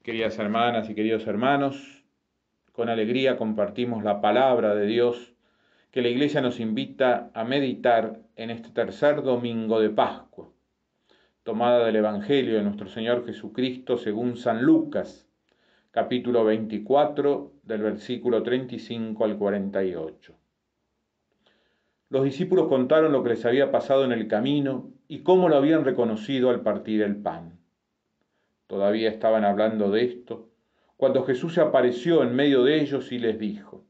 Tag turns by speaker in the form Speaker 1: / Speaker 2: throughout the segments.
Speaker 1: Queridas hermanas y queridos hermanos, con alegría compartimos la palabra de Dios que la Iglesia nos invita a meditar en este tercer domingo de Pascua, tomada del Evangelio de nuestro Señor Jesucristo según San Lucas, capítulo 24, del versículo 35 al 48. Los discípulos contaron lo que les había pasado en el camino y cómo lo habían reconocido al partir el pan. Todavía estaban hablando de esto, cuando Jesús se apareció en medio de ellos y les dijo: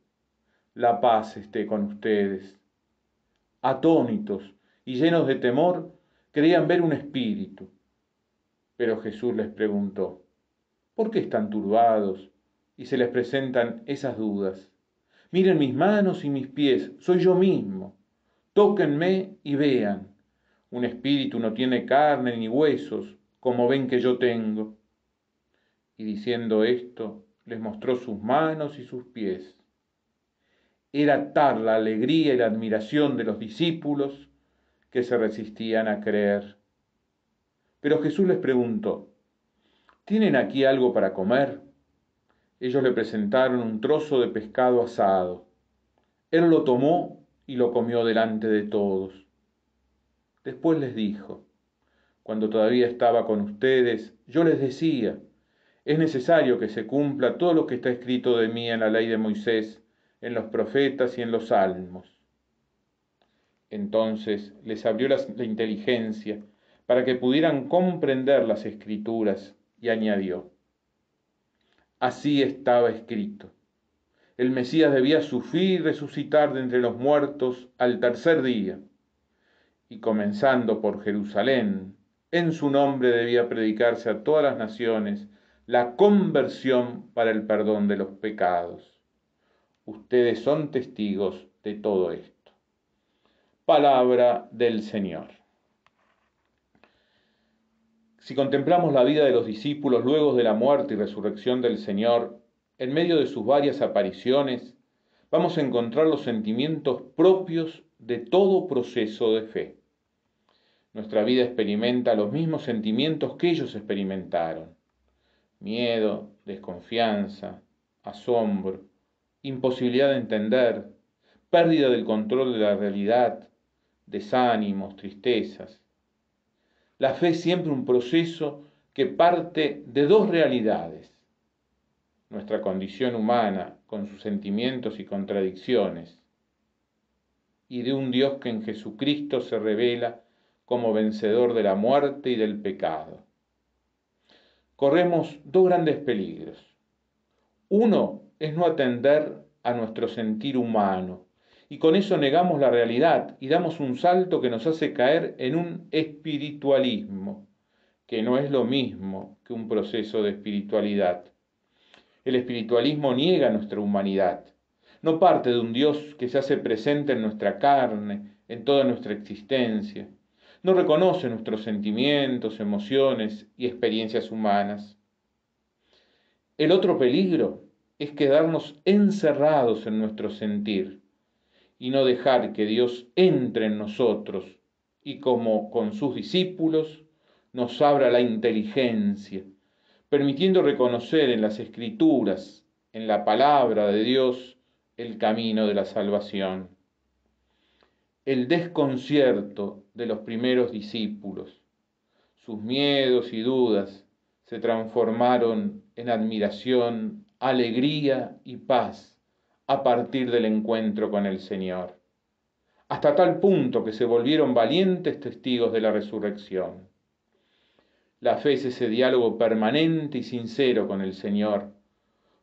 Speaker 1: «La paz esté con ustedes». Atónitos y llenos de temor, creían ver un espíritu. Pero Jesús les preguntó: «¿Por qué están turbados y se les presentan esas dudas? Miren mis manos y mis pies, soy yo mismo. Tóquenme y vean. Un espíritu no tiene carne ni huesos, como ven que yo tengo». Y diciendo esto, les mostró sus manos y sus pies. Era tal la alegría y la admiración de los discípulos que se resistían a creer. Pero Jesús les preguntó: ¿tienen aquí algo para comer? Ellos le presentaron un trozo de pescado asado. Él lo tomó y lo comió delante de todos. Después les dijo: cuando todavía estaba con ustedes, yo les decía: es necesario que se cumpla todo lo que está escrito de mí en la ley de Moisés, en los profetas y en los salmos. Entonces les abrió la inteligencia para que pudieran comprender las escrituras y añadió: así estaba escrito. El Mesías debía sufrir y resucitar de entre los muertos al tercer día, y comenzando por Jerusalén, en su nombre debía predicarse a todas las naciones la conversión para el perdón de los pecados. Ustedes son testigos de todo esto. Palabra del Señor. Si contemplamos la vida de los discípulos luego de la muerte y resurrección del Señor, en medio de sus varias apariciones, vamos a encontrar los sentimientos propios de todo proceso de fe. Nuestra vida experimenta los mismos sentimientos que ellos experimentaron: miedo, desconfianza, asombro, imposibilidad de entender, pérdida del control de la realidad, desánimos, tristezas. La fe es siempre un proceso que parte de dos realidades: nuestra condición humana con sus sentimientos y contradicciones, y de un Dios que en Jesucristo se revela como vencedor de la muerte y del pecado. Corremos dos grandes peligros. Uno es no atender a nuestro sentir humano, y con eso negamos la realidad y damos un salto que nos hace caer en un espiritualismo, que no es lo mismo que un proceso de espiritualidad. El espiritualismo niega nuestra humanidad. No parte de un Dios que se hace presente en nuestra carne, en toda nuestra existencia. No reconoce nuestros sentimientos, emociones y experiencias humanas. El otro peligro es quedarnos encerrados en nuestro sentir y no dejar que Dios entre en nosotros y, como con sus discípulos, nos abra la inteligencia, permitiendo reconocer en las Escrituras, en la palabra de Dios, el camino de la salvación. El desconcierto de los primeros discípulos, sus miedos y dudas, se transformaron en admiración, alegría y paz a partir del encuentro con el Señor, hasta tal punto que se volvieron valientes testigos de la resurrección. La fe es ese diálogo permanente y sincero con el Señor,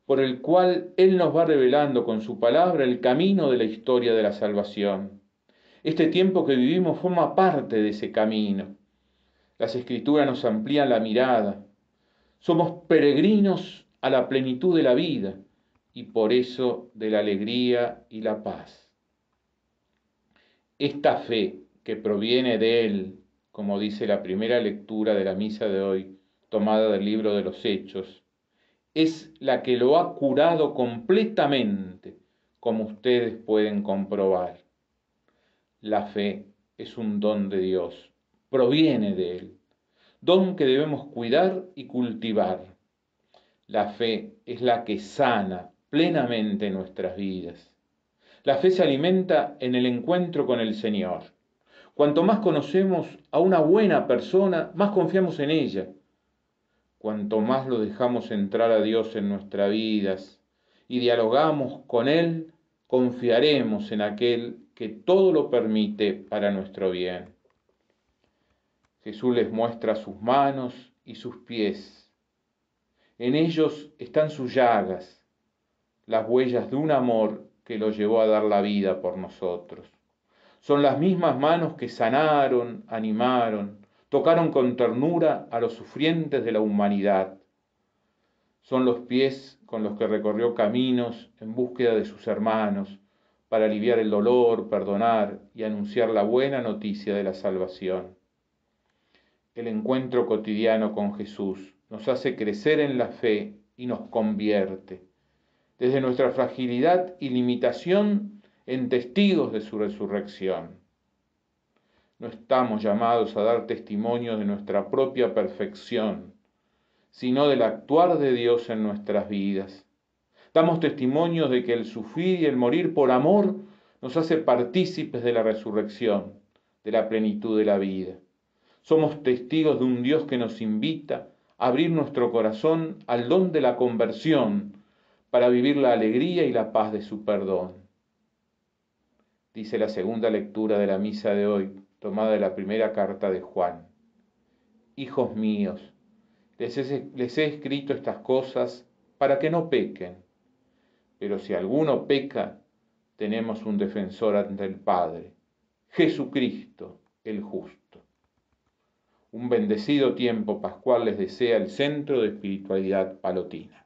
Speaker 1: por el cual Él nos va revelando con su palabra el camino de la historia de la salvación. Este tiempo que vivimos forma parte de ese camino. Las Escrituras nos amplían la mirada. Somos peregrinos a la plenitud de la vida y por eso de la alegría y la paz. Esta fe que proviene de Él, como dice la primera lectura de la misa de hoy, tomada del libro de los Hechos, es la que lo ha curado completamente, como ustedes pueden comprobar. La fe es un don de Dios, proviene de Él, don que debemos cuidar y cultivar. La fe es la que sana plenamente nuestras vidas. La fe se alimenta en el encuentro con el Señor. Cuanto más conocemos a una buena persona, más confiamos en ella. Cuanto más lo dejamos entrar a Dios en nuestras vidas y dialogamos con Él, confiaremos en aquel que todo lo permite para nuestro bien. Jesús les muestra sus manos y sus pies. En ellos están sus llagas, las huellas de un amor que lo llevó a dar la vida por nosotros. Son las mismas manos que sanaron, animaron, tocaron con ternura a los sufrientes de la humanidad. Son los pies con los que recorrió caminos en búsqueda de sus hermanos, para aliviar el dolor, perdonar y anunciar la buena noticia de la salvación. El encuentro cotidiano con Jesús nos hace crecer en la fe y nos convierte, desde nuestra fragilidad y limitación, en testigos de su resurrección. No estamos llamados a dar testimonio de nuestra propia perfección, sino del actuar de Dios en nuestras vidas. Damos testimonio de que el sufrir y el morir por amor nos hace partícipes de la resurrección, de la plenitud de la vida. Somos testigos de un Dios que nos invita a abrir nuestro corazón al don de la conversión para vivir la alegría y la paz de su perdón. Dice la segunda lectura de la misa de hoy, tomada de la primera carta de Juan. Hijos míos, les he escrito estas cosas para que no pequen. Pero si alguno peca, tenemos un defensor ante el Padre, Jesucristo el justo. Un bendecido tiempo pascual les desea el Centro de Espiritualidad Palotina.